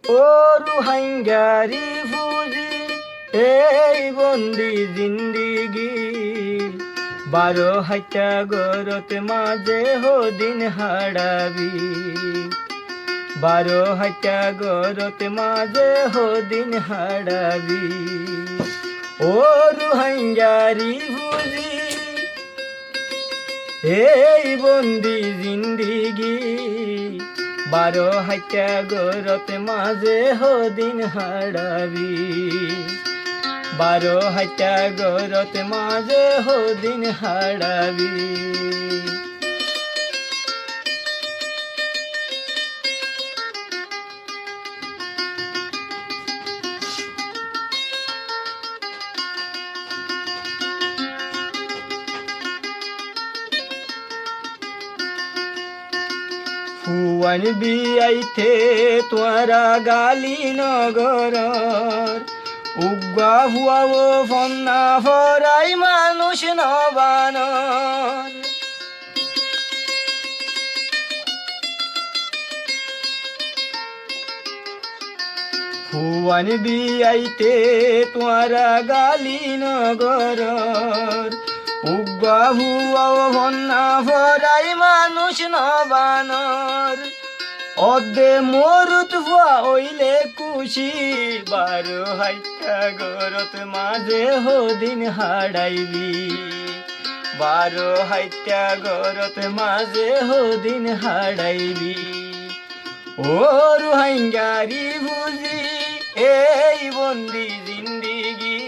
ও রোহিঙ্গারি Fuji এই বন্দি জিন্দিগি 12 হাইটা গরত মাঝে হদিন হারাবি 12 হাইটা গরত মাঝে হদিন হারাবি ও রোহিঙ্গারি ফুজি এই বন্দি জিন্দিগি 12 হাইটা গরত মাঝে হদিন হারাবি 12 হাইটা গরত মাঝে হদিন হারাবি ফুয়ান বিয়াইতে তোরা গালি নগরর উগ্গা হুয়াও ফন্না ফরাই মানুষ নবানর ফুয়ান বিয়াইতে তোরা গালি নগরর উগ্গা হুয়াও ফন্না ফরাই মানুষ নবানর অদে মরুত হুয়া ওইলে খুশি 12 হাইটা গরত মাঝে হদিন হারাইবি 12 হাইটা গরত মাঝে হদিন হারাইবি ও রোহিঙ্গারি বুঝি এই বন্দি জিন্দিগি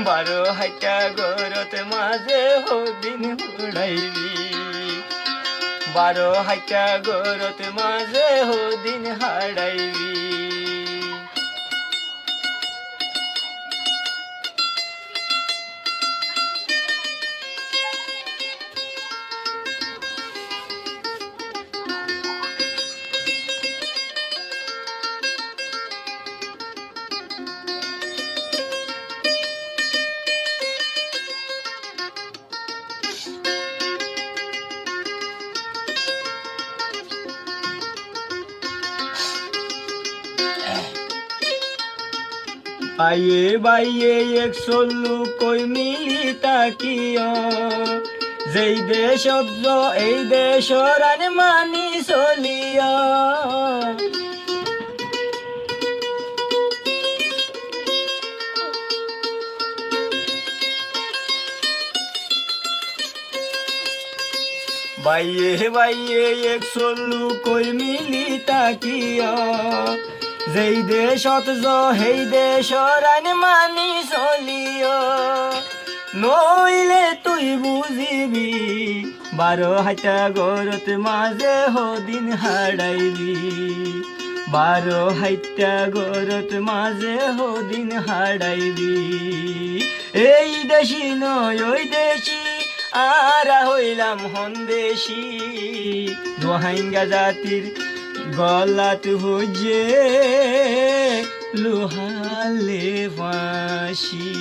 12 হাইটা গরত মাঝে হদিন হারাইবি 12 হাইটা গরত মাঝে হদিন হারাইবি বাইয়ে বাইয়ে 100 লোক কই মিলি তাকিও যেই দেশত এই দেশর আন মানি চলিয়া বাইয়ে বাইয়ে 100 লোক কই মিলি তাকিও যেই দেশত সেই দেশর আইন মানি চলিও নইলে তুই বুঝিবি 12 হাইটা গরত মাঝে হদিন হারাইবি 12 হাইটা গরত মাঝে হদিন হারাইবি এই দেশি নয় ওই দেশি আরা হইলাম হন্দেশি রোহিঙ্গা জাতির গলাত হুজে লোহালে ফাঁসি